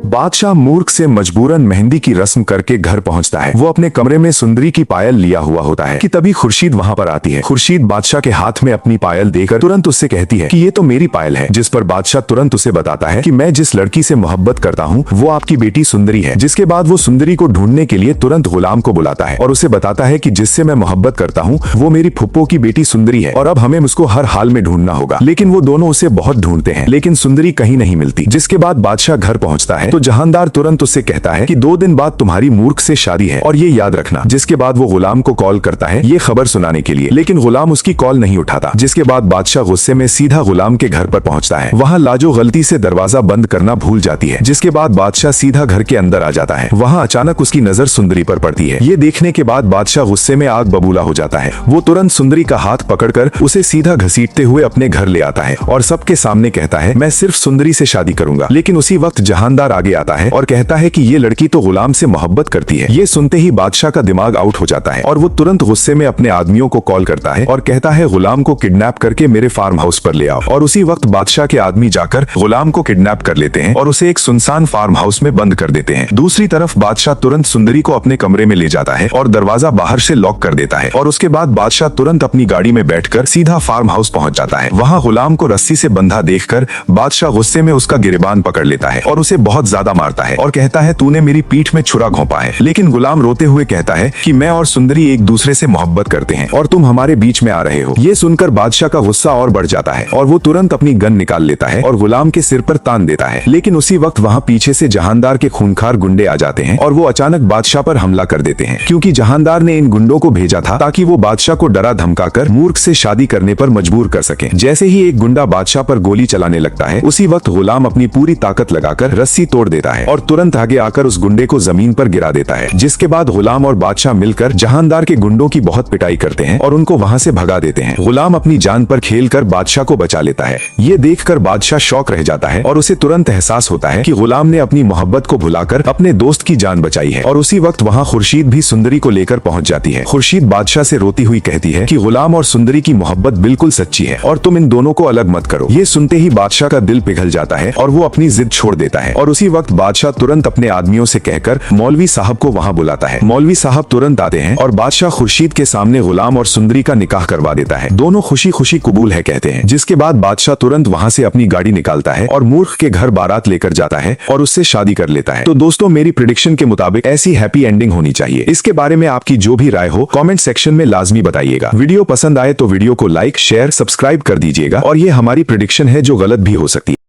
बादशाह मूर्ख से मजबूरन मेहंदी की रस्म करके घर पहुंचता है। वो अपने कमरे में सुंदरी की पायल लिया हुआ होता है कि तभी खुर्शीद वहां पर आती है। खुर्शीद बादशाह के हाथ में अपनी पायल देकर तुरंत उससे कहती है कि ये तो मेरी पायल है, जिस पर बादशाह तुरंत उसे बताता है कि मैं जिस लड़की से मोहब्बत करता हूँ वो आपकी बेटी सुंदरी है। जिसके बाद वो सुंदरी को ढूंढने के लिए तुरंत गुलाम को बुलाता है और उसे बताता है कि जिससे मैं मोहब्बत करता हूँ वो मेरी फुप्पो की बेटी सुंदरी है और अब हमें उसको हर हाल में ढूंढना होगा। लेकिन वो दोनों उसे बहुत ढूंढते हैं लेकिन सुंदरी कहीं नहीं मिलती। जिसके बाद बादशाह घर पहुंचता है तो जहांदार तुरंत उससे कहता है कि 2 दिन बाद तुम्हारी मूर्ख से शादी है और ये याद रखना। जिसके बाद वो गुलाम को कॉल करता है ये खबर सुनाने के लिए, लेकिन गुलाम उसकी कॉल नहीं उठाता। जिसके बाद बादशाह गुस्से में सीधा गुलाम के घर पर पहुंचता है। वहां लाजो गलती से दरवाजा बंद करना भूल जाती है। जिसके बाद बादशाह सीधा घर के अंदर आ जाता है। वहां अचानक उसकी नजर सुंदरी पर पड़ती है। ये देखने के बाद बादशाह गुस्से में आग बबूला हो जाता है। वो तुरंत सुंदरी का हाथ पकड़कर उसे सीधा घसीटते हुए अपने घर ले आता है और सबके सामने कहता है मैं सिर्फ सुंदरी से शादी करूंगा। लेकिन उसी वक्त जहांदार आगे आता है और कहता है कि ये लड़की तो गुलाम से मोहब्बत करती है। ये सुनते ही बादशाह का दिमाग आउट हो जाता है और वो तुरंत गुस्से में अपने आदमियों को कॉल करता है और कहता है गुलाम को किडनैप करके मेरे फार्म हाउस पर ले आओ। और उसी वक्त बादशाह के आदमी जाकर गुलाम को किडनैप कर लेते हैं और उसे एक सुनसान फार्म हाउस में बंद कर देते हैं। दूसरी तरफ बादशाह तुरंत सुंदरी को अपने कमरे में ले जाता है और दरवाजा बाहर से लॉक कर देता है और उसके बाद बादशाह तुरंत अपनी गाड़ी में बैठकर सीधा फार्म हाउस पहुंच जाता है। वहां गुलाम को रस्सी से बंधा देखकर बादशाह गुस्से में उसका गिरबान पकड़ लेता है और उसे बहुत ज्यादा मारता है और कहता है तूने मेरी पीठ में छुरा घोंपा है। लेकिन गुलाम रोते हुए कहता है कि मैं और सुंदरी एक दूसरे से मोहब्बत करते हैं और तुम हमारे बीच में आ रहे हो। ये सुनकर बादशाह का गुस्सा और बढ़ जाता है और वो तुरंत अपनी गन निकाल लेता है और गुलाम के सिर पर तान देता है। लेकिन उसी वक्त वहां पीछे से जहांदार के खूंखार गुंडे आ जाते हैं और वो अचानक बादशाह पर हमला कर देते हैं, क्योंकि जहांदार ने इन गुंडों को भेजा था ताकि वो बादशाह को डरा धमकाकर मूर्ख से शादी करने पर मजबूर कर सके। जैसे ही एक गुंडा बादशाह पर गोली चलाने लगता है उसी वक्त गुलाम अपनी पूरी ताकत लगाकर रस्सी तोड़ देता है और तुरंत आगे आकर उस गुंडे को जमीन पर गिरा देता है। जिसके बाद गुलाम और बादशाह मिलकर जहांदार के गुंडों की बहुत पिटाई करते हैं और उनको वहां से भगा देते हैं। गुलाम अपनी जान पर खेलकर बादशाह को बचा लेता है। ये देखकर बादशाह शॉक रह जाता है और उसे तुरंत एहसास होता है कि गुलाम ने अपनी मोहब्बत को भुलाकर अपने दोस्त की जान बचाई है। और उसी वक्त वहां खुर्शीद भी सुंदरी को लेकर पहुंच जाती है। खुर्शीद बादशाह से रोती हुई कहती है कि गुलाम और सुंदरी की मोहब्बत बिल्कुल सच्ची है और तुम इन दोनों को अलग मत करो। ये सुनते ही बादशाह का दिल पिघल जाता है और वो अपनी जिद छोड़ देता है। और उसी वक्त बादशाह तुरंत अपने आदमियों से कहकर मौलवी साहब को वहां बुलाता है। मौलवी साहब तुरंत आते हैं और बादशाह खुर्शीद के सामने गुलाम और सुंदरी का निकाह करवा देता है। दोनों खुशी खुशी कबूल है कहते हैं। जिसके बाद बादशाह तुरंत वहां से अपनी गाड़ी निकालता है और मूर्ख के घर बारात लेकर जाता है और उससे शादी कर लेता है। तो दोस्तों मेरी प्रेडिक्शन के मुताबिक ऐसी हैप्पी एंडिंग होनी चाहिए। इसके बारे में आपकी जो भी राय हो कमेंट सेक्शन में लाजमी बताइएगा। वीडियो पसंद आए तो वीडियो को लाइक शेयर सब्सक्राइब कर दीजिएगा और ये हमारी प्रेडिक्शन है जो गलत भी हो सकती है।